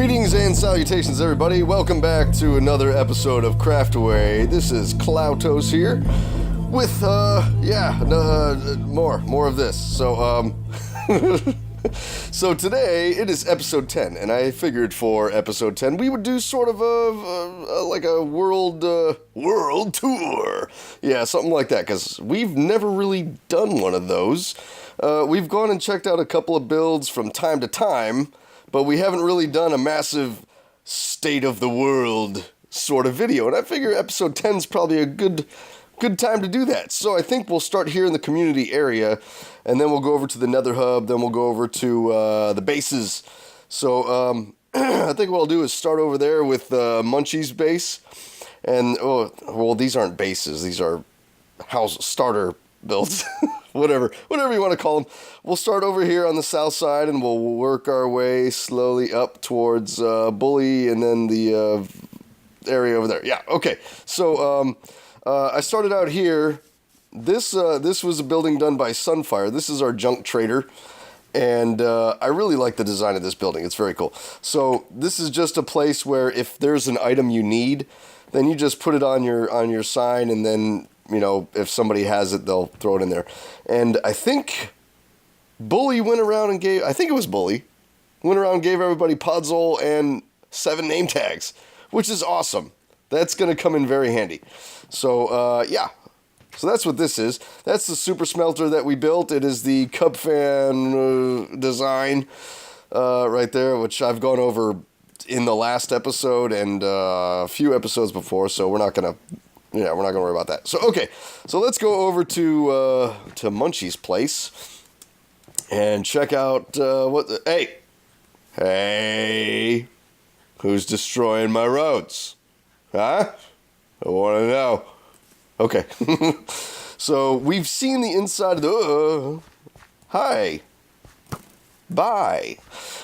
Greetings and salutations, everybody. Welcome back to another episode of Craftaway. This is Klautos here with, more of this. So, so today it is episode 10, and I figured for episode 10 we would do sort of a world tour. Yeah, something like that, because we've never really done one of those. We've gone and checked out a couple of builds from time to time, but we haven't really done a massive state of the world sort of video, and I figure episode 10 is probably a good time to do that. So I think we'll start here in the community area, and then we'll go over to the Nether hub, then we'll go over to the bases. So I think what I'll do is start over there with Munchie's base, and these aren't bases, these are house starter builds. whatever you want to call them. We'll start over here on the south side, and we'll work our way slowly up towards Bully, and then the area over there. Yeah, okay. So I started out here. This was a building done by Sunfire. This is our junk trader, and I really like the design of this building. It's very cool. So this is just a place where if there's an item you need, then you just put it on your sign, and then, you know, if somebody has it, they'll throw it in there. And I think Bully went around and gave everybody Puzzle and 7 name tags, which is awesome. That's going to come in very handy. So, yeah. So that's what this is. That's the super smelter that we built. It is the Cub Fan design right there, which I've gone over in the last episode and a few episodes before, so we're not going to worry about that. So, okay. So let's go over to Munchie's place and check out Hey! Who's destroying my roads? Huh? I want to know. Okay. So we've seen the inside of the... Hi. Bye.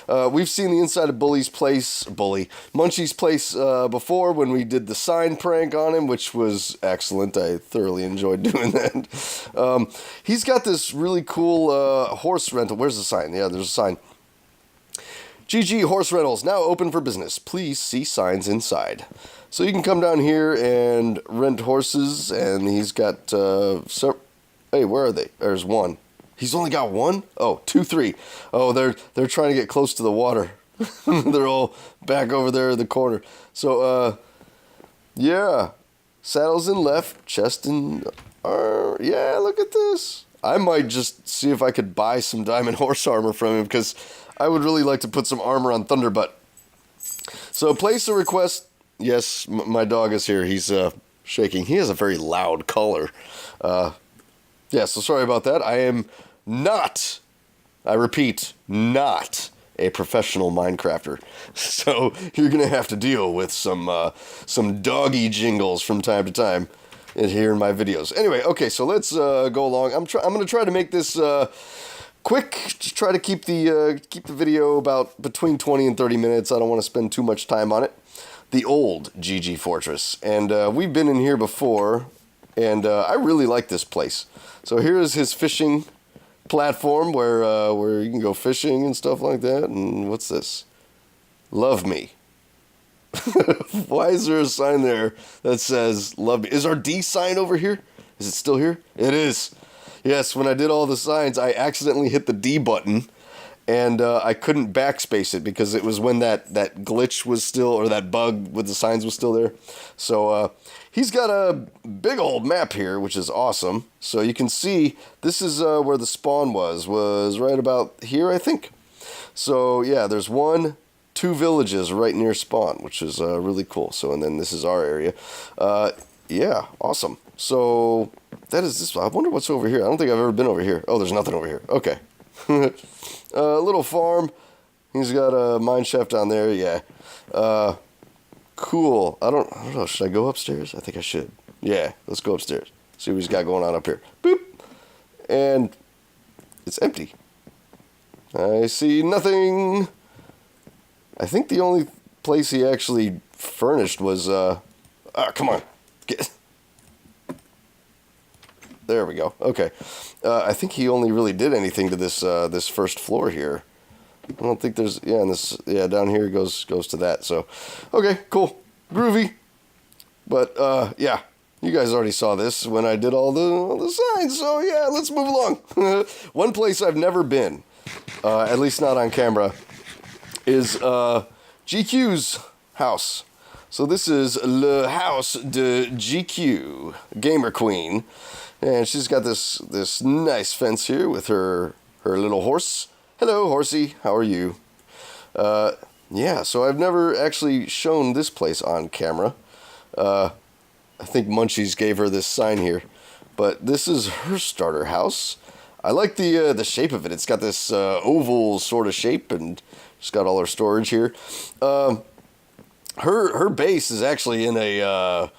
We've seen the inside of Munchie's place before when we did the sign prank on him, which was excellent. I thoroughly enjoyed doing that. He's got this really cool horse rental. Where's the sign? Yeah, there's a sign. GG Horse Rentals, now open for business. Please see signs inside. So you can come down here and rent horses, and he's got, hey, where are they? There's one. He's only got one? Oh, 2, 3. Oh, they're trying to get close to the water. They're all back over there in the corner. So, yeah. Saddles in left, chest in arm. Yeah, look at this. I might just see if I could buy some diamond horse armor from him, because I would really like to put some armor on Thunderbutt. So place a request. Yes, my dog is here. He's shaking. He has a very loud color. Yeah, so sorry about that. I am not, I repeat, not a professional Minecrafter. So you're going to have to deal with some doggy jingles from time to time here in my videos. Anyway, okay, so let's go along. I'm going to try to make this quick. Just try to keep the video about between 20 and 30 minutes. I don't want to spend too much time on it. The old GG Fortress, and we've been in here before, and I really like this place. So here is his fishing platform where you can go fishing and stuff like that. And what's this? Love me. Why is there a sign there that says love me? Is our D sign over here? Is it still here? It is. Yes, when I did all the signs, I accidentally hit the D button, and I couldn't backspace it because it was when that glitch was still, or that bug with the signs was still there. So he's got a big old map here, which is awesome. So you can see this is where the spawn was right about here, I think. So yeah, there's 1, 2 villages right near spawn, which is really cool. So, and then this is our area. Yeah, awesome. So that is this. I wonder what's over here. I don't think I've ever been over here. Oh, there's nothing over here. Okay. Little farm. He's got a mine shaft down there. Yeah. Cool. I don't know. Should I go upstairs? I think I should. Yeah. Let's go upstairs. See what he's got going on up here. Boop. And it's empty. I see nothing. I think the only place he actually furnished was, come on. Get. There we go. Okay. I think he only really did anything to this first floor here. I don't think there's, yeah, and this, yeah, down here goes to that. So, okay, cool, groovy. But yeah, you guys already saw this when I did all the signs. So yeah, let's move along. One place I've never been, at least not on camera, is GQ's house. So this is Le House de GQ, Gamer Queen, and she's got this nice fence here with her little horse. Hello, horsey. How are you? Yeah, so I've never actually shown this place on camera. I think Munchies gave her this sign here, but this is her starter house. I like the shape of it. It's got this oval sort of shape, and she's got all her storage here. Her base is actually in an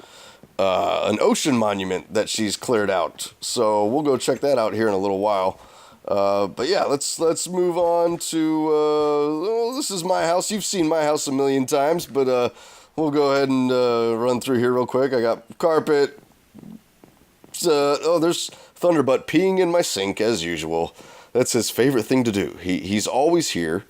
ocean monument that she's cleared out. So we'll go check that out here in a little while. But yeah, let's move on to well, this is my house. You've seen my house a million times, but we'll go ahead and run through here real quick. I got carpet. There's Thunderbutt peeing in my sink as usual. That's his favorite thing to do. He's always here.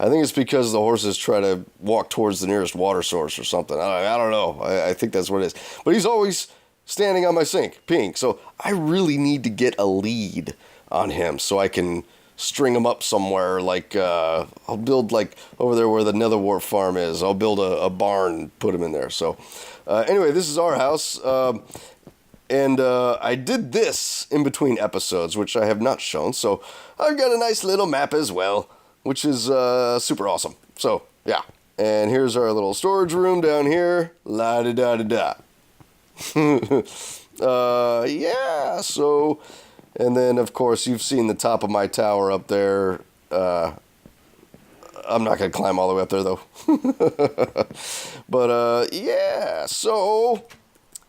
I think it's because the horses try to walk towards the nearest water source or something. I don't know. I think that's what it is. But he's always standing on my sink, peeing. So I really need to get a lead on him so I can string him up somewhere. Like, I'll build, like, over there where the Nether Wharf farm is. I'll build a barn, put him in there. So, anyway, this is our house. And I did this in between episodes, which I have not shown. So I've got a nice little map as well, which is super awesome. So, yeah. And here's our little storage room down here. La-da-da-da-da. Yeah, so... And then, of course, you've seen the top of my tower up there. I'm not going to climb all the way up there, though. But, yeah, so...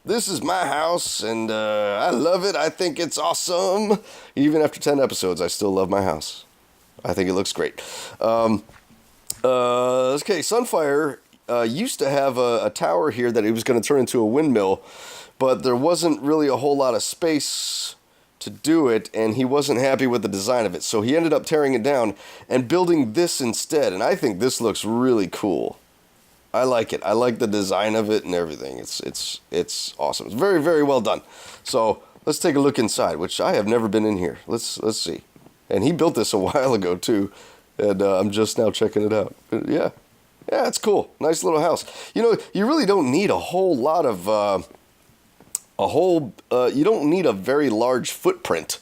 This is my house, and I love it. I think it's awesome. Even after 10 episodes, I still love my house. I think it looks great. Okay, Sunfire used to have a tower here that he was going to turn into a windmill, but there wasn't really a whole lot of space to do it, and he wasn't happy with the design of it. So he ended up tearing it down and building this instead, and I think this looks really cool. I like it. I like the design of it and everything. It's awesome. It's very, very well done. So let's take a look inside, which I have never been in here. Let's see. And he built this a while ago too, and I'm just now checking it out. Yeah, it's cool. Nice little house. You know, you really don't need a whole lot of you don't need a very large footprint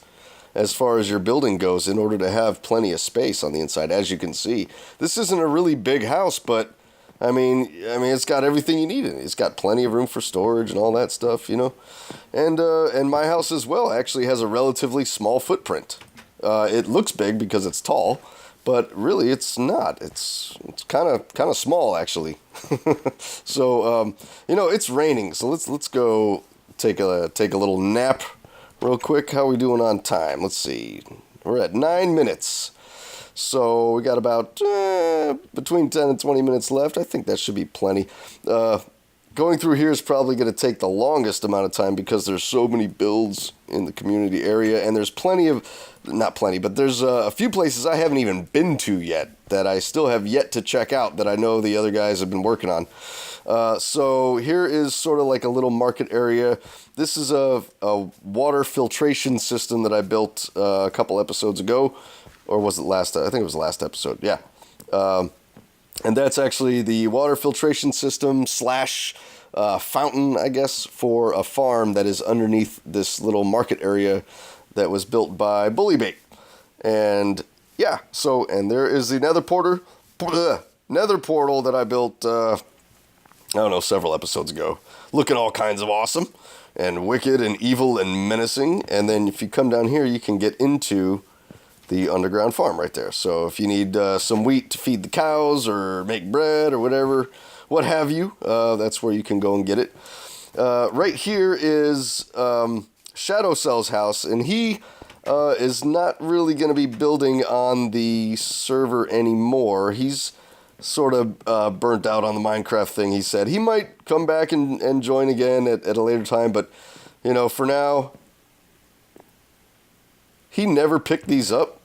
as far as your building goes in order to have plenty of space on the inside. As you can see, this isn't a really big house, but I mean, it's got everything you need in it. It's got plenty of room for storage and all that stuff, you know. And my house as well actually has a relatively small footprint. It looks big because it's tall, but really it's not. It's kind of small actually. So you know, it's raining, so let's go take a little nap real quick. How are we doing on time? Let's see. We're at 9 minutes. So we got about between 10 and 20 minutes left. I think that should be plenty. Going through here is probably going to take the longest amount of time because there's so many builds in the community area, and there's there's a few places I haven't even been to yet that I still have yet to check out that I know the other guys have been working on. So here is sort of like a little market area. This is a water filtration system that I built a couple episodes ago. Or was it last? I think it was the last episode. Yeah. And that's actually the water filtration system / fountain, I guess, for a farm that is underneath this little market area that was built by Bullybait. And yeah, so, and there is the nether portal that I built, I don't know, several episodes ago. Looking all kinds of awesome and wicked and evil and menacing. And then if you come down here, you can get into the underground farm right there. So if you need some wheat to feed the cows or make bread or whatever, what have you, that's where you can go and get it. Right here is Shadow Cell's house, and he is not really going to be building on the server anymore. He's sort of burnt out on the Minecraft thing, he said. He might come back and join again at a later time, but, you know, for now, he never picked these up.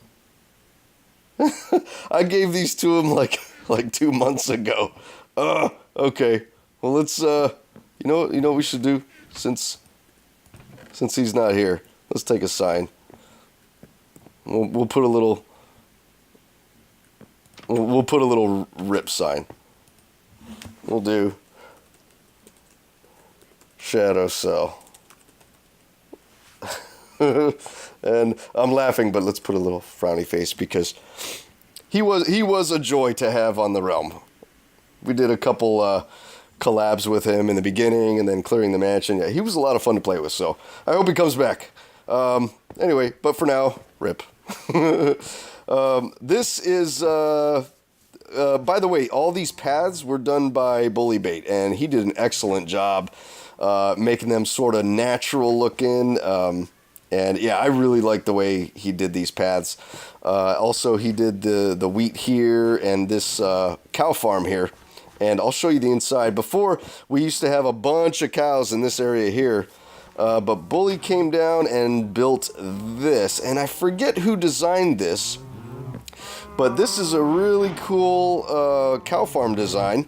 I gave these to him like 2 months ago. Okay. Well, let's you know what we should do since he's not here. Let's take a sign. We'll put a little we'll put a little rip sign. We'll do shadow cell. And I'm laughing, but let's put a little frowny face because he was a joy to have on the realm. We did a couple collabs with him in the beginning and then clearing the mansion. Yeah, he was a lot of fun to play with, so I hope he comes back. Anyway, but for now, rip. This is, by the way, all these paths were done by Bullybait, and he did an excellent job making them sort of natural looking. And yeah, I really like the way he did these paths. Also, he did the wheat here and this cow farm here. And I'll show you the inside. Before, we used to have a bunch of cows in this area here. But Bully came down and built this. And I forget who designed this. But this is a really cool cow farm design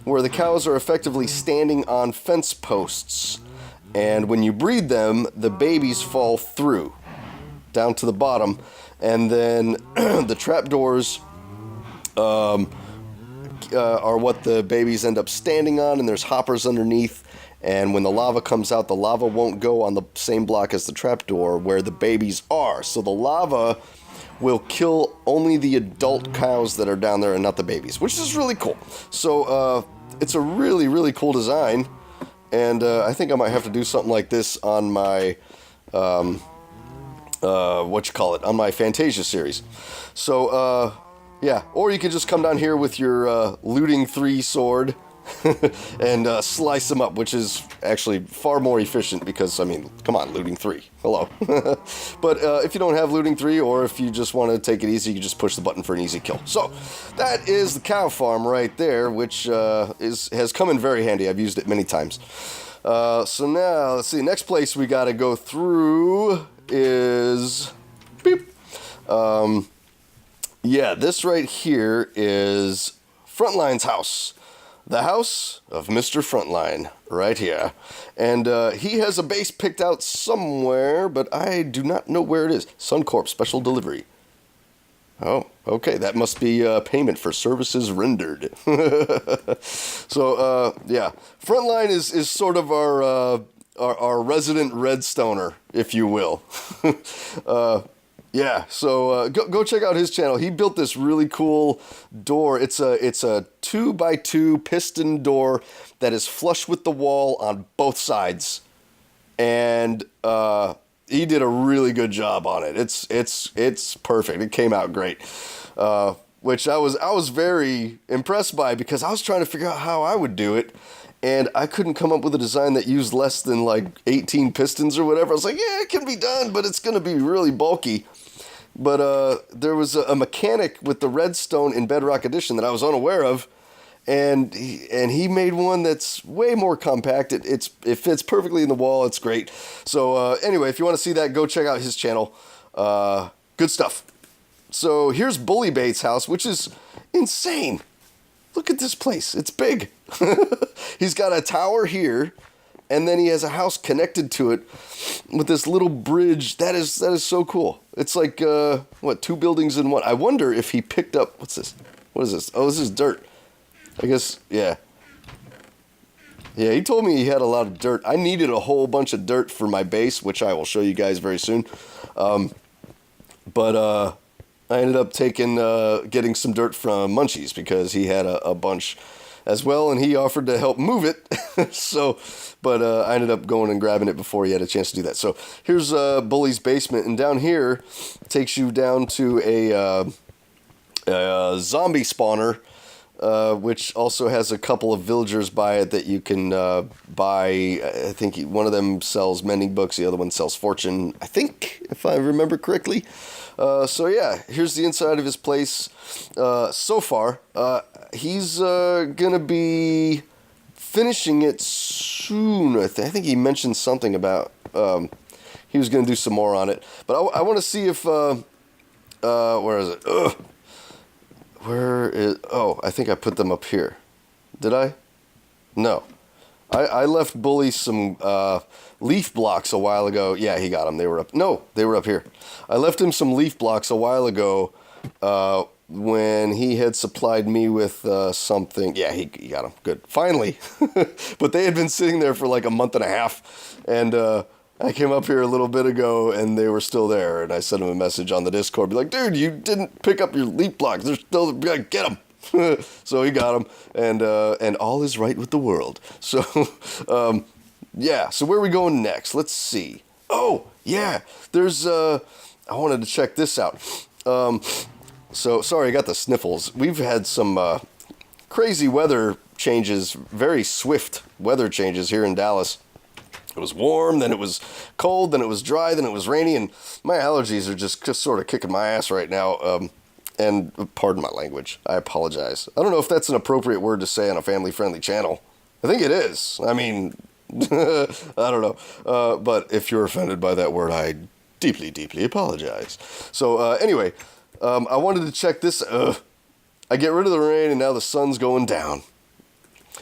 where the cows are effectively standing on fence posts. And when you breed them, the babies fall through down to the bottom. And then the trapdoors are what the babies end up standing on, and there's hoppers underneath. And when the lava comes out, the lava won't go on the same block as the trapdoor where the babies are. So the lava will kill only the adult cows that are down there and not the babies, which is really cool. So it's a really, really cool design. And I think I might have to do something like this on my, on my Fantasia series. So, yeah, or you could just come down here with your looting 3 sword and slice them up, which is actually far more efficient because, I mean, come on, looting 3. Hello. But if you don't have looting 3, or if you just want to take it easy, you can just push the button for an easy kill. So that is the cow farm right there, which has come in very handy. I've used it many times. So now, let's see, next place we got to go through is... beep. Yeah, this right here is Frontline's house. The house of Mr. Frontline, right here. And he has a base picked out somewhere, but I do not know where it is. Suncorp Special Delivery. Oh, okay, that must be payment for services rendered. So, yeah, Frontline is sort of our resident redstoner, if you will. Yeah, so go check out his channel. He built this really cool door. It's a 2x2 piston door that is flush with the wall on both sides, and he did a really good job on it. It's perfect. It came out great, which I was very impressed by because I was trying to figure out how I would do it. And I couldn't come up with a design that used less than like 18 pistons or whatever. I was like, yeah, it can be done, but it's going to be really bulky. But there was a mechanic with the redstone in Bedrock Edition that I was unaware of. And he made one that's way more compact. It fits perfectly in the wall. It's great. So anyway, if you want to see that, go check out his channel. Good stuff. So here's Bullybait's house, which is insane. Look at this place. It's big. He's got a tower here, and then he has a house connected to it with this little bridge. That is so cool. It's like, 2 buildings in one. I wonder if he picked up, what's this? What is this? Oh, this is dirt. I guess, yeah. Yeah, he told me he had a lot of dirt. I needed a whole bunch of dirt for my base, which I will show you guys very soon. But I ended up getting some dirt from Munchies because he had a bunch as well, and he offered to help move it. But I ended up going and grabbing it before he had a chance to do that. So here's Bully's basement, and down here takes you down to a zombie spawner, which also has a couple of villagers by it that you can buy. I think one of them sells mending books, the other one sells fortune, I think, if I remember correctly. So yeah, here's the inside of his place. So far, he's gonna be finishing it soon. I think he mentioned something about he was gonna do some more on it. But I want to see if where is it? Where is... Oh, I think I put them up here. Did I? No. I left Bully some leaf blocks a while ago. Yeah, he got them. They were up... No, they were up here. I left him some leaf blocks a while ago when he had supplied me with something. Yeah, he got them. Good. Finally. But they had been sitting there for like a month and a half. And I came up here a little bit ago and they were still there. And I sent him a message on the Discord. Be like, dude, you didn't pick up your leaf blocks. They're still... Get them. So he got him, and all is right with the world. So, yeah. So where are we going next? Let's see. Oh, yeah. There's. I wanted to check this out. So sorry, I got the sniffles. We've had some crazy weather changes, very swift weather changes here in Dallas. It was warm, then it was cold, then it was dry, then it was rainy, and my allergies are just sort of kicking my ass right now. And pardon my language. I apologize. I don't know if that's an appropriate word to say on a family-friendly channel. I think it is. I mean, I don't know. But if you're offended by that word, I deeply, deeply apologize. So anyway, I wanted to check this. I get rid of the rain, and now the sun's going down.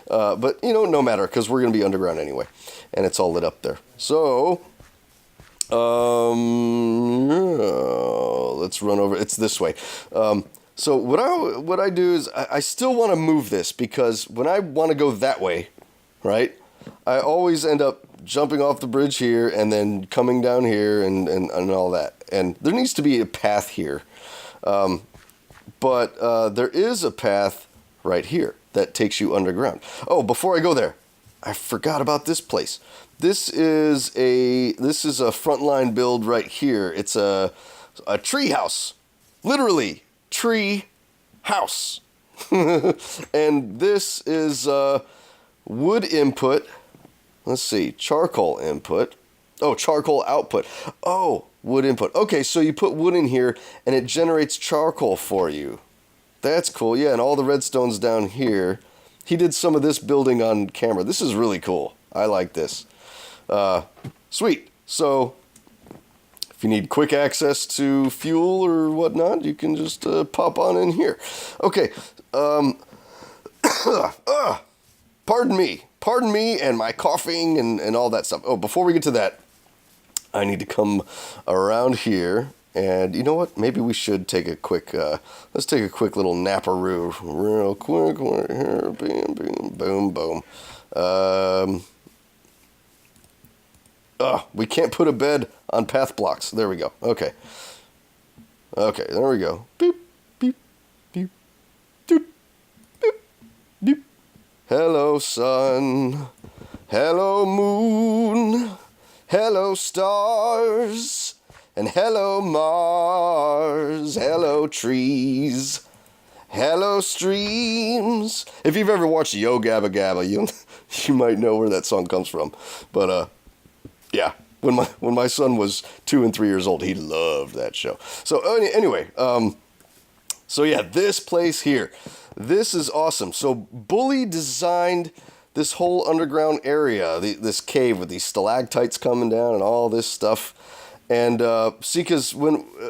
But, you know, no matter, because we're going to be underground anyway. And it's all lit up there. So... let's run over. It's this way. So what I do is I still want to move this because when I want to go that way, right, I always end up jumping off the bridge here and then coming down here and all that. And there needs to be a path here. But there is a path right here that takes you underground. Oh, before I go there, I forgot about this place. This is a frontline build right here. It's a tree house, literally tree house, and this is wood input. Let's see, charcoal input. Oh, charcoal output. Oh, wood input. Okay, so you put wood in here and it generates charcoal for you. That's cool. Yeah, and all the redstone's down here. He did some of this building on camera. This is really cool. I like this. Sweet. So, if you need quick access to fuel or whatnot, you can just pop on in here. Okay. Pardon me and my coughing and all that stuff. Oh, before we get to that, I need to come around here. And you know what? Maybe we should take a quick, let's take a quick little naparoo real quick. Here, boom, boom. We can't put a bed on path blocks. There we go. Okay. Okay, there we go. Beep, beep, beep, doop, beep, doop. Hello, sun. Hello, moon. Hello, stars. And hello, Mars. Hello, trees. Hello, streams. If you've ever watched Yo Gabba Gabba, you might know where that song comes from. But, yeah, when my son was 2 and 3 years old, he loved that show. So anyway, so yeah, this place here, this is awesome. So Bully designed this whole underground area, this cave with these stalactites coming down and all this stuff. And see, because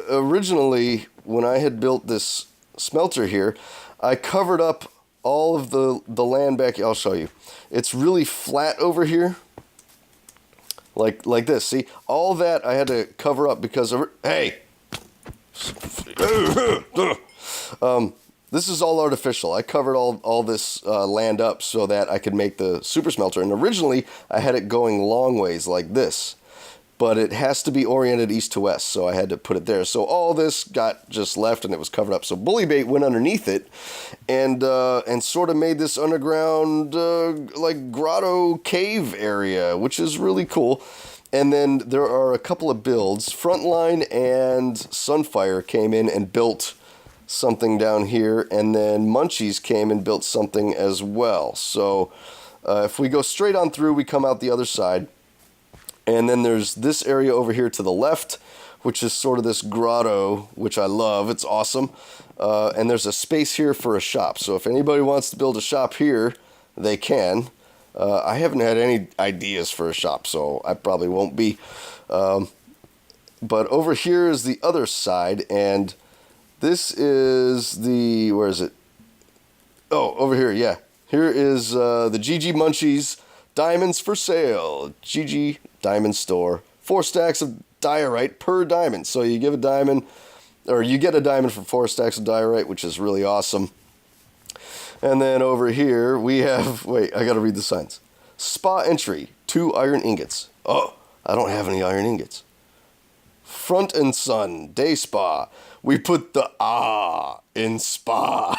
originally when I had built this smelter here, I covered up all of the land back. I'll show you. It's really flat over here. Like this, see? All that I had to cover up because of... Hey! This is all artificial. I covered all this land up so that I could make the super smelter. And originally, I had it going long ways like this. But it has to be oriented east to west, so I had to put it there. So all this got just left and it was covered up. So Bullybait went underneath it and sort of made this underground like Grotto Cave area, which is really cool. And then there are a couple of builds. Frontline and Sunfire came in and built something down here, and then Munchies came and built something as well. So if we go straight on through, we come out the other side. And then there's this area over here to the left, which is sort of this grotto, which I love. It's awesome. And there's a space here for a shop. So if anybody wants to build a shop here, they can. I haven't had any ideas for a shop, so I probably won't be. But over here is the other side, and This is the, where is it? Oh, over here, yeah. Here is the GG Munchies Diamonds for Sale. GG Diamond Store. 4 stacks of diorite per diamond. So you give a diamond, or you get a diamond for 4 stacks of diorite, which is really awesome. And then over here we have, wait, I gotta read the signs. Spa entry, 2 iron ingots. Oh, I don't have any iron ingots. Front and Sun, day spa. We put the in spa.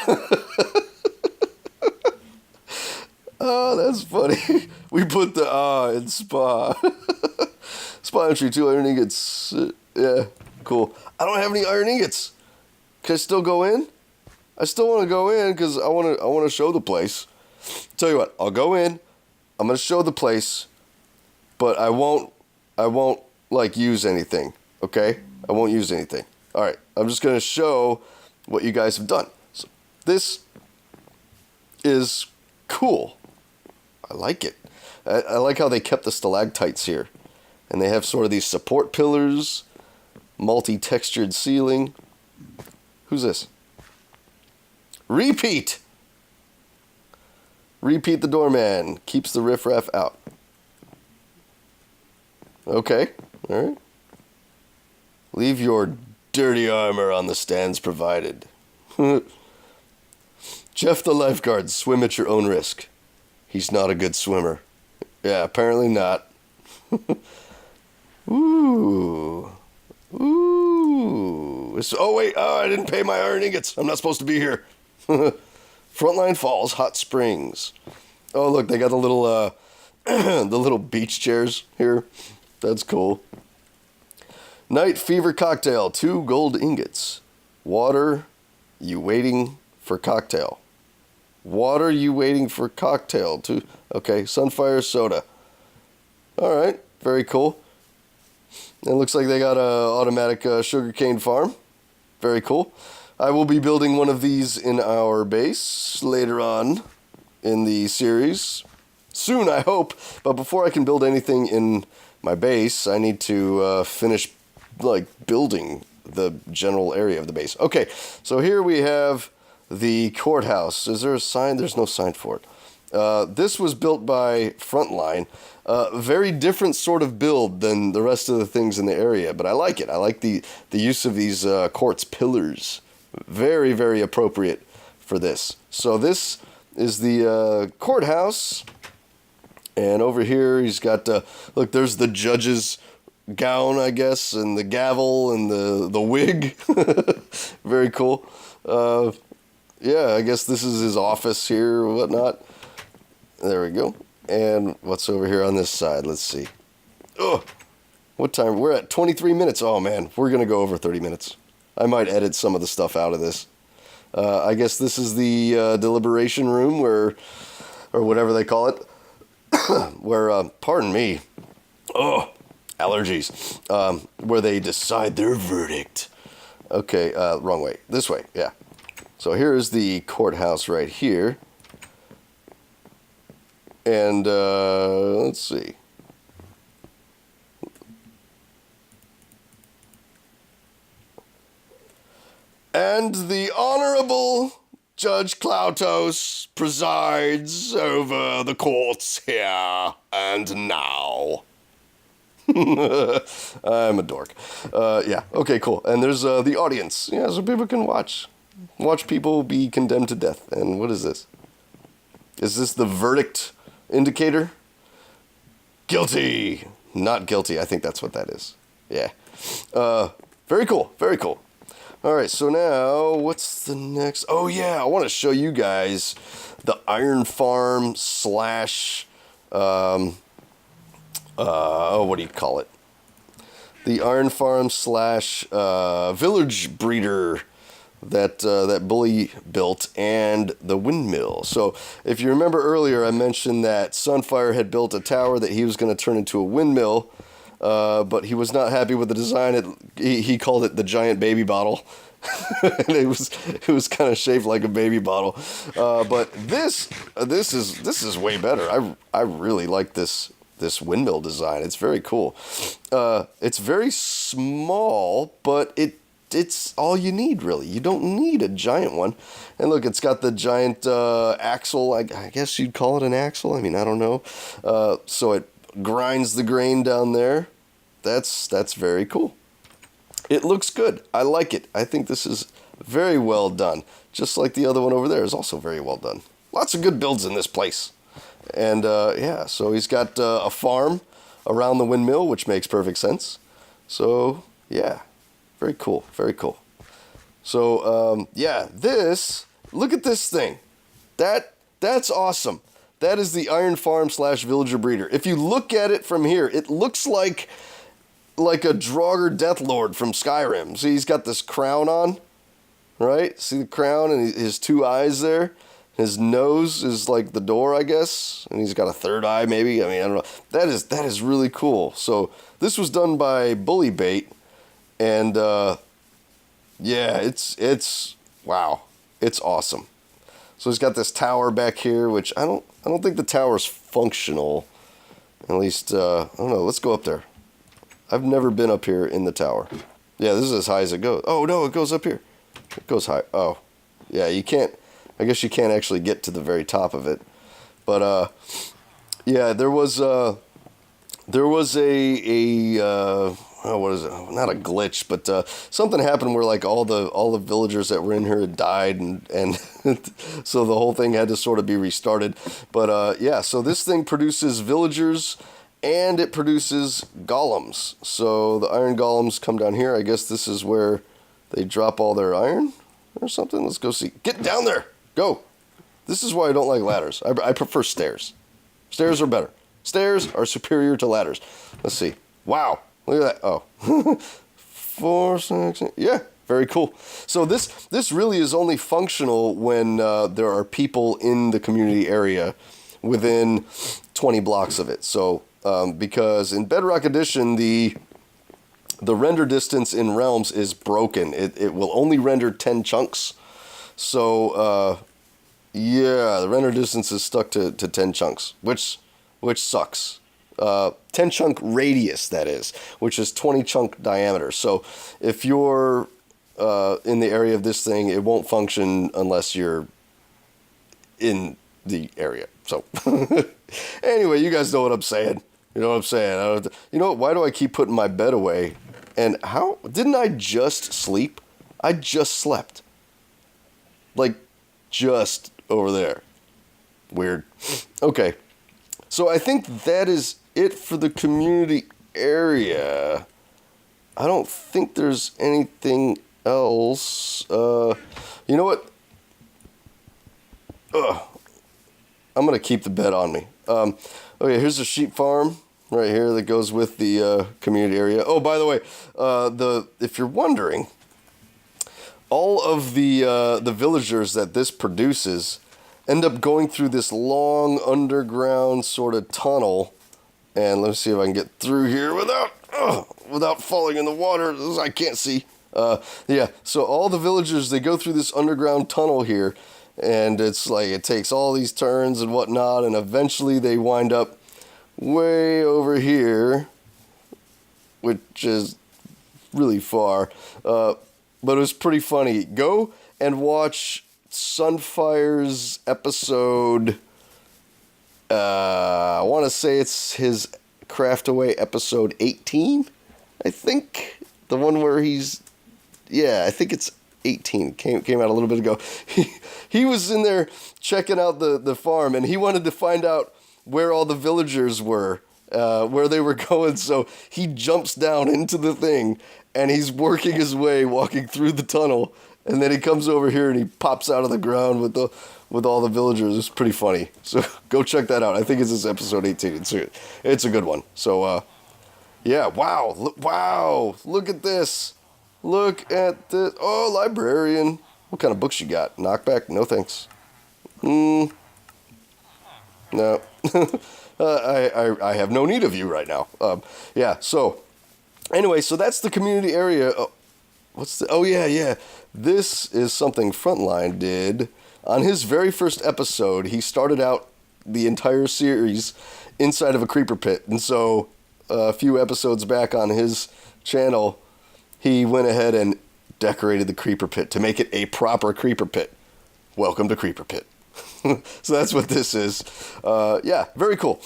Oh, that's funny. We put the in spa. Spa entry, 2 iron ingots. Yeah, cool. I don't have any iron ingots. Can I still go in? I still want to go in because I want to show the place. Tell you what, I'll go in. I'm going to show the place, but I won't like use anything. Okay? I won't use anything. All right. I'm just going to show what you guys have done. So this is cool. I like it. I like how they kept the stalactites here. And they have sort of these support pillars, multi-textured ceiling. Who's this? Repeat! Repeat the doorman. Keeps the riffraff out. Okay. All right. Leave your dirty armor on the stands provided. Jeff the lifeguard, swim at your own risk. He's not a good swimmer. Yeah, apparently not. Ooh. Ooh. Oh, wait. Oh, I didn't pay my iron ingots. I'm not supposed to be here. Frontline Falls, Hot Springs. Oh, look, they got the little, the little beach chairs here. That's cool. Night Fever Cocktail, 2 gold ingots. Water, you waiting for cocktail. Water, you waiting for cocktail. 2, okay, Sunfire Soda. All right, very cool. It looks like they got a automatic sugarcane farm. Very cool. I will be building one of these in our base later on in the series. Soon, I hope. But before I can build anything in my base, I need to finish building the general area of the base. Okay, so here we have the courthouse. Is there a sign? There's no sign for it. This was built by Frontline. Very different sort of build than the rest of the things in the area, but I like it. I like the use of these quartz pillars. Very, very appropriate for this. So this is the courthouse. And over here he's got, look, there's the judge's gown, I guess, and the gavel and the wig. Very cool. Yeah, I guess this is his office here or whatnot. There we go. And what's over here on this side? Let's see. Oh, what time? We're at 23 minutes. Oh, man, we're going to go over 30 minutes. I might edit some of the stuff out of this. I guess this is the deliberation room where, or whatever they call it, where, pardon me, allergies, where they decide their verdict. Okay, wrong way. This way, yeah. So here is the courthouse right here. And, let's see. And the Honorable Judge Klautos presides over the courts here and now. I'm a dork. Yeah, okay, cool. And there's the audience. Yeah, so people can watch people be condemned to death. And what is this? Is this the verdict indicator? Guilty. Not guilty. I think that's what that is. Yeah. Very cool. Very cool. All right, so now what's the next? Oh, yeah, I want to show you guys the Iron Farm slash, what do you call it? The Iron Farm slash village breeder that Bully built, and the windmill. So if you remember earlier, I mentioned that Sunfire had built a tower that he was going to turn into a windmill, but he was not happy with the design. He called it the giant baby bottle. And it was kind of shaped like a baby bottle. But this is way better. I really like this windmill design. It's very cool. It's very small, but it it's all you need, really. You don't need a giant one. And look, it's got the giant axle. I guess you'd call it an axle. I mean, I don't know. So it grinds the grain down there. That's very cool. It looks good. I like it. I think this is very well done. Just like the other one over there is also very well done. Lots of good builds in this place. And yeah, so he's got a farm around the windmill, which makes perfect sense. So yeah, very cool, very cool. So yeah, look at this thing. That's awesome. That is the Iron Farm / Villager Breeder. If you look at it from here, it looks like a Draugr Deathlord from Skyrim. See, he's got this crown on, right? See the crown and his 2 eyes there? His nose is like the door, I guess, and he's got a 3rd eye, maybe. I mean, I don't know. That is really cool. So this was done by Bully Bait, and yeah, it's wow, it's awesome. So he's got this tower back here, which I don't think the tower's functional. At least I don't know. Let's go up there. I've never been up here in the tower. Yeah, this is as high as it goes. Oh no, it goes up here. It goes high. Oh, yeah, you can't. I guess you can't actually get to the very top of it, but yeah, there was a what is it? Not a glitch, but something happened where like all the villagers that were in here had died, and so the whole thing had to sort of be restarted. But yeah, so this thing produces villagers and it produces golems. So the iron golems come down here. I guess this is where they drop all their iron or something. Let's go see. Get down there. Go. This is why I don't like ladders. I prefer stairs. Stairs are better. Stairs are superior to ladders. Let's see. Wow. Look at that. Oh. 4, 6, 8. Yeah. Very cool. So this really is only functional when there are people in the community area within 20 blocks of it. So because in Bedrock Edition, the render distance in realms is broken. It will only render 10 chunks. So yeah, the render distance is stuck to 10 chunks, which sucks. 10 chunk radius, that is, which is 20 chunk diameter. So if you're in the area of this thing, it won't function unless you're in the area. So anyway, you guys know what I'm saying. You know what I'm saying? You know what? Why do I keep putting my bed away? And how didn't I just sleep? I just slept. Like just over there. Weird. Okay. So I think that is it for the community area. I don't think there's anything else. You know what? I'm going to keep the bed on me. Okay, here's a sheep farm right here that goes with the community area. Oh, by the way, if you're wondering, all of the villagers that this produces end up going through this long underground sort of tunnel. And let me see if I can get through here without falling in the water. I can't see. Yeah, so all the villagers, they go through this underground tunnel here. And it's like it takes all these turns and whatnot. And eventually they wind up way over here, which is really far. But it was pretty funny. Go and watch Sunfire's episode. I want to say it's his Craftaway episode 18, I think. The one where he's... Yeah, I think it's 18. Came out a little bit ago. He was in there checking out the farm, and he wanted to find out where all the villagers were, where they were going. So he jumps down into the thing, and he's working his way, walking through the tunnel. And then he comes over here and he pops out of the ground with all the villagers. It's pretty funny. So go check that out. I think it's episode 18. It's a good one. So yeah, wow, look at this. Look at this. Oh, librarian. What kind of books you got? Knockback? No thanks. No. I have no need of you right now. Yeah, so anyway, so that's the community area. Oh yeah. This is something Frontline did. On his very first episode, he started out the entire series inside of a creeper pit. And so a few episodes back on his channel, he went ahead and decorated the creeper pit to make it a proper creeper pit. Welcome to Creeper Pit. So that's what this is. Yeah, very cool.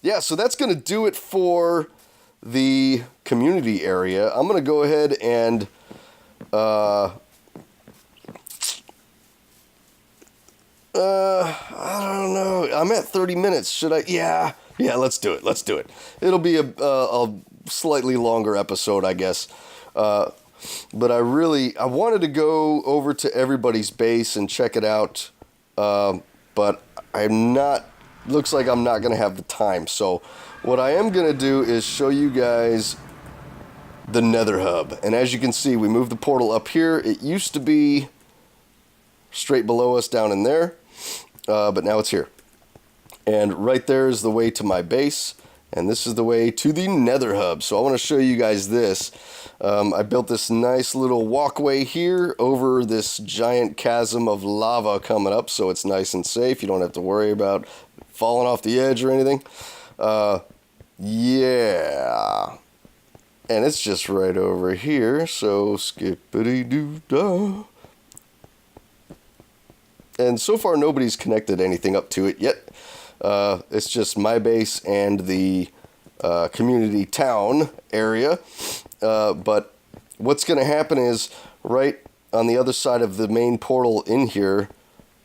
Yeah, so that's going to do it for the community area. I'm going to go ahead and... I don't know. I'm at 30 minutes. Should I? Yeah, let's do it. It'll be a slightly longer episode, I guess. But I wanted to go over to everybody's base and check it out. But looks like I'm not going to have the time. So what I am going to do is show you guys the Nether hub. And as you can see, we moved the portal up here. It used to be straight below us down in there. But now it's here. And right there is the way to my base. And this is the way to the Nether hub. So I want to show you guys this. I built this nice little walkway here over this giant chasm of lava coming up. So it's nice and safe. You don't have to worry about falling off the edge or anything. Yeah. And it's just right over here. So skippity-doo-dah. And so far, nobody's connected anything up to it yet. It's just my base and the community town area. But what's going to happen is right on the other side of the main portal in here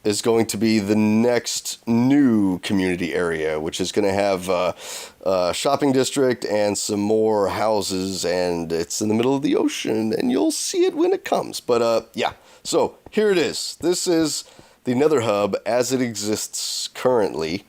is going to be the next new community area, which is going to have a shopping district and some more houses. And it's in the middle of the ocean, and you'll see it when it comes. But yeah, so here it is. This is the Nether hub as it exists currently,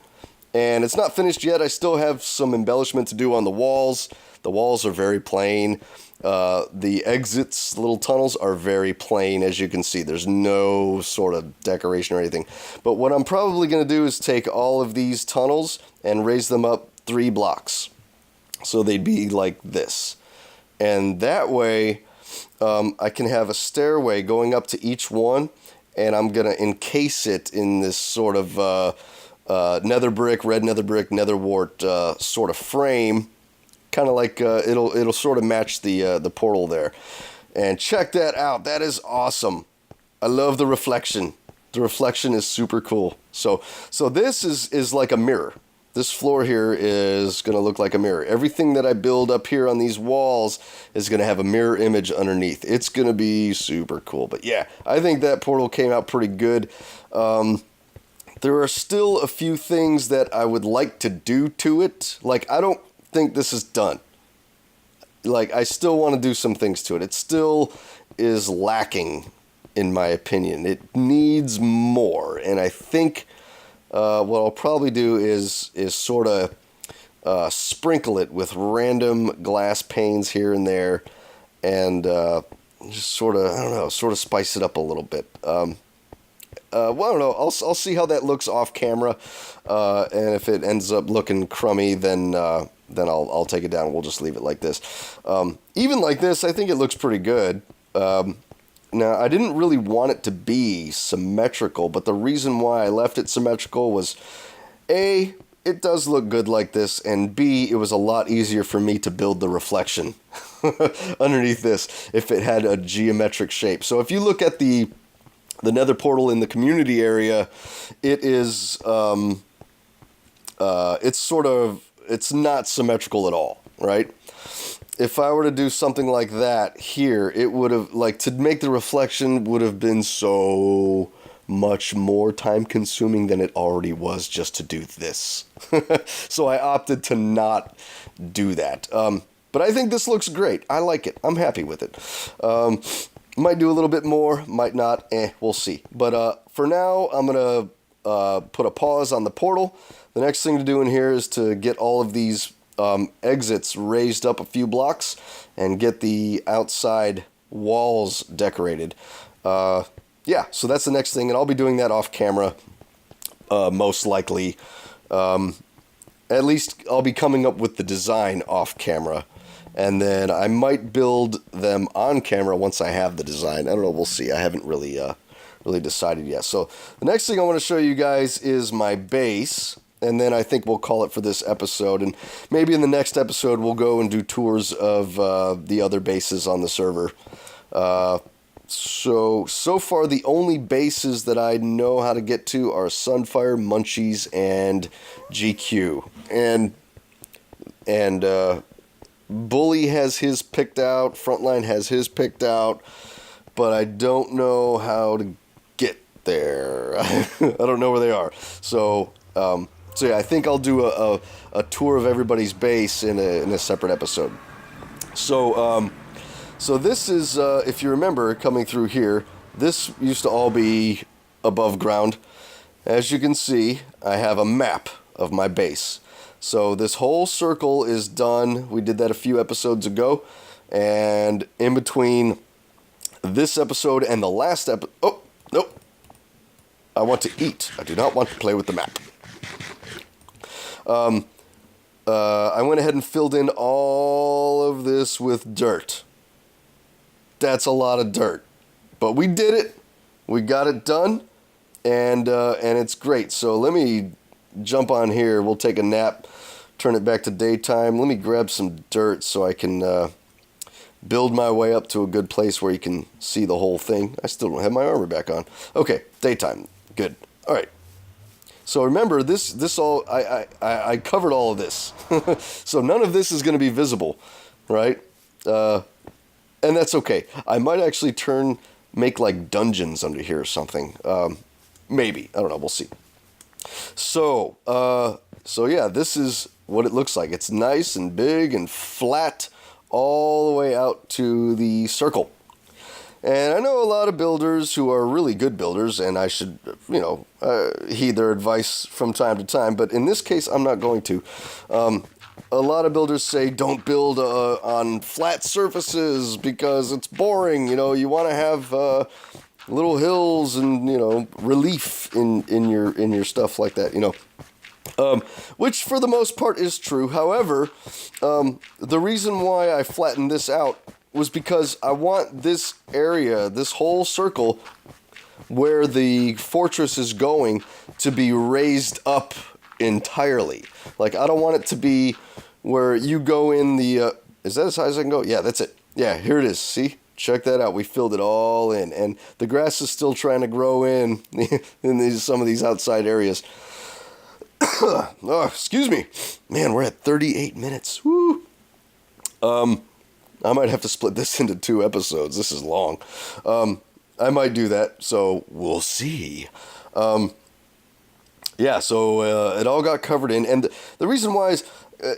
and it's not finished yet. I still have some embellishment to do on the walls. The walls are very plain. The exits, little tunnels, are very plain, as you can see. There's no sort of decoration or anything. But what I'm probably going to do is take all of these tunnels and raise them up 3 blocks. So they'd be like this. And that way, I can have a stairway going up to each one, and I'm going to encase it in this sort of nether brick, red nether brick, nether wart sort of frame. Kind of like it'll sort of match the portal there. And check that out. That is awesome. I love the reflection. The reflection is super cool. So this is like a mirror. This floor here is going to look like a mirror. Everything that I build up here on these walls is going to have a mirror image underneath. It's going to be super cool. But yeah, I think that portal came out pretty good. There are still a few things that I would like to do to it. Like, I don't think this is done. Like, I still want to do some things to it. It still is lacking, in my opinion. It needs more. And I think... what I'll probably do is sort of sprinkle it with random glass panes here and there, and just sort of spice it up a little bit. Well, I don't know. I'll see how that looks off camera, and if it ends up looking crummy, then I'll take it down. We'll just leave it like this. Even like this, I think it looks pretty good. Now, I didn't really want it to be symmetrical, but the reason why I left it symmetrical was, A, it does look good like this, and B, it was a lot easier for me to build the reflection underneath this if it had a geometric shape. So if you look at the nether portal in the community area, it is, it's not symmetrical at all, right? If I were to do something like that here, it would have, like, to make the reflection would have been so much more time consuming than it already was just to do this. So I opted to not do that. But I think this looks great. I like it. I'm happy with it. Might do a little bit more, might not. We'll see. But for now, I'm going to put a pause on the portal. The next thing to do in here is to get all of these exits raised up a few blocks and get the outside walls decorated. Yeah, so that's the next thing, and I'll be doing that off camera, most likely. At least I'll be coming up with the design off camera, and then I might build them on camera once I have the design. I don't know, we'll see. I haven't really decided yet. So the next thing I want to show you guys is my base. And then I think we'll call it for this episode. And maybe in the next episode, we'll go and do tours of the other bases on the server. So far, the only bases that I know how to get to are Sunfire, Munchies, and GQ. And Bully has his picked out, Frontline has his picked out, but I don't know how to get there. I don't know where they are. So yeah, I think I'll do a tour of everybody's base in a separate episode. So this is, if you remember, coming through here, this used to all be above ground. As you can see, I have a map of my base. So this whole circle is done. We did that a few episodes ago. And in between this episode and the last episode... Oh, nope. I want to eat. I do not want to play with the map. I went ahead and filled in all of this with dirt. That's a lot of dirt. But we did it. We got it done. And it's great. So let me jump on here. We'll take a nap. Turn it back to daytime. Let me grab some dirt so I can build my way up to a good place where you can see the whole thing. I still don't have my armor back on. Okay, daytime. Good. All right. So remember, this all I covered all of this. So none of this is going to be visible, right? And that's okay. I might actually make like dungeons under here or something. Maybe. I don't know. We'll see. So yeah, this is what it looks like. It's nice and big and flat all the way out to the circle. And I know a lot of builders who are really good builders, and I should, heed their advice from time to time. But in this case, I'm not going to. A lot of builders say don't build on flat surfaces because it's boring. You want to have little hills and relief in your stuff like that. Which for the most part is true. However, the reason why I flattened this out was because I want this area, this whole circle where the fortress is going, to be raised up entirely. Like, I don't want it to be where you go in the... is that as high as I can go? Yeah, that's it. Yeah, here it is. See? Check that out. We filled it all in. And the grass is still trying to grow in some of these outside areas. Oh, excuse me. Man, we're at 38 minutes. Woo! I might have to split this into 2 episodes. This is long. I might do that, so we'll see. Yeah, so it all got covered in. And the reason why is, I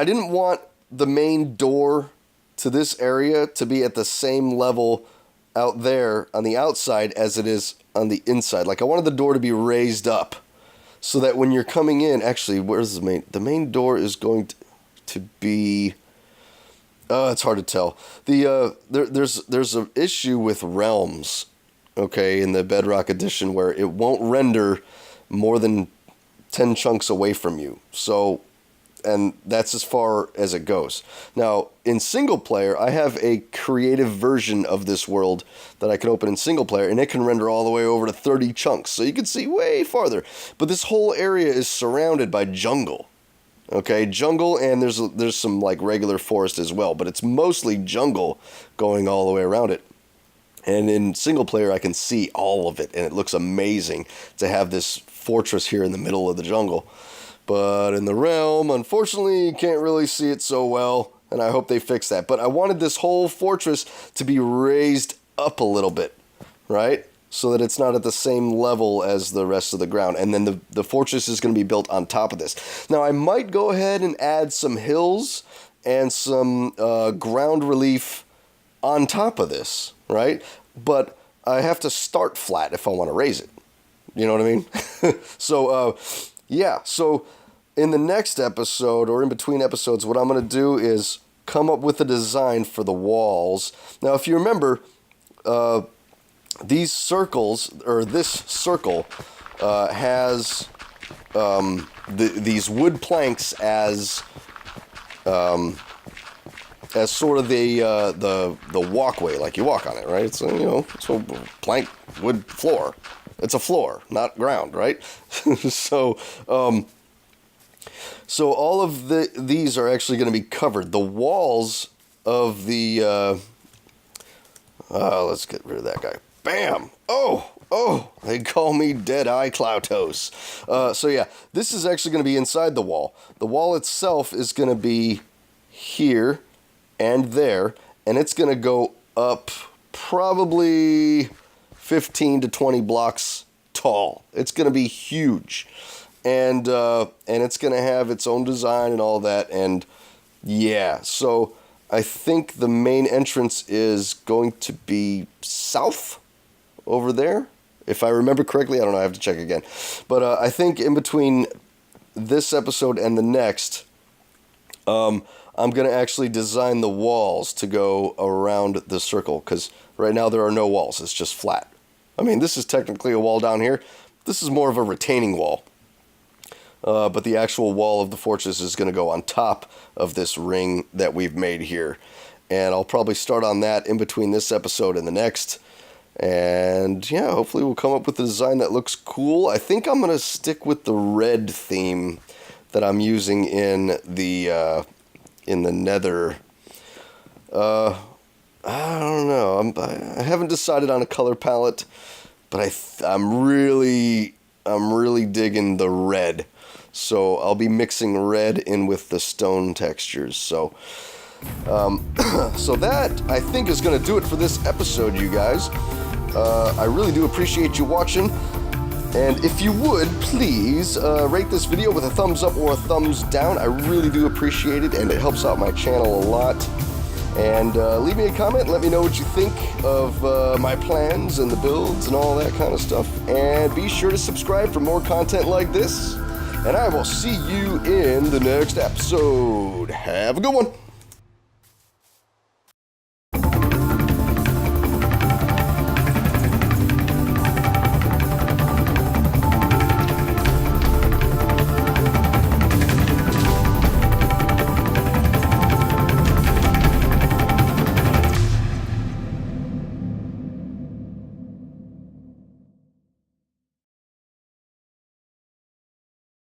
didn't want the main door to this area to be at the same level out there on the outside as it is on the inside. Like, I wanted the door to be raised up so that when you're coming in... Actually, where's the main... The main door is going to be... it's hard to tell. There's an issue with realms, okay, in the Bedrock edition where it won't render more than 10 chunks away from you. So, and that's as far as it goes. Now, in single player, I have a creative version of this world that I can open in single player, and it can render all the way over to 30 chunks, so you can see way farther. But this whole area is surrounded by jungle. Okay, jungle, and there's some like regular forest as well, but it's mostly jungle going all the way around it. And in single player, I can see all of it, and it looks amazing to have this fortress here in the middle of the jungle. But in the realm, unfortunately, you can't really see it so well, and I hope they fix that. But I wanted this whole fortress to be raised up a little bit, right? So that it's not at the same level as the rest of the ground. And then the fortress is going to be built on top of this. Now, I might go ahead and add some hills and some ground relief on top of this, right? But I have to start flat if I want to raise it. You know what I mean? So, yeah. So, in the next episode, or in between episodes, what I'm going to do is come up with a design for the walls. Now, if you remember... these circles, or this circle, has these wood planks as sort of the walkway, like you walk on it, right? It's it's a plank wood floor. It's a floor, not ground, right? So all of these are actually going to be covered. The walls of the, let's get rid of that guy. Bam! Oh, they call me Deadeye Klautos. So yeah, this is actually going to be inside the wall. The wall itself is going to be here and there, and it's going to go up probably 15 to 20 blocks tall. It's going to be huge, and it's going to have its own design and all that, and yeah, so I think the main entrance is going to be south over there. If I remember correctly, I don't know, I have to check again. But I think in between this episode and the next, I'm going to actually design the walls to go around the circle, because right now there are no walls, it's just flat. I mean, this is technically a wall down here. This is more of a retaining wall. But the actual wall of the fortress is going to go on top of this ring that we've made here. And I'll probably start on that in between this episode and the next. And yeah, hopefully we'll come up with a design that looks cool. I think I'm going to stick with the red theme that I'm using in the Nether. I don't know. I haven't decided on a color palette, but I'm really digging the red. So I'll be mixing red in with the stone textures. So so that, I think, is going to do it for this episode, you guys. I really do appreciate you watching. And if you would, please rate this video with a thumbs up or a thumbs down. I really do appreciate it, and it helps out my channel a lot. And leave me a comment, let me know what you think of my plans and the builds and all that kind of stuff. And be sure to subscribe for more content like this. And I will see you in the next episode. Have a good one.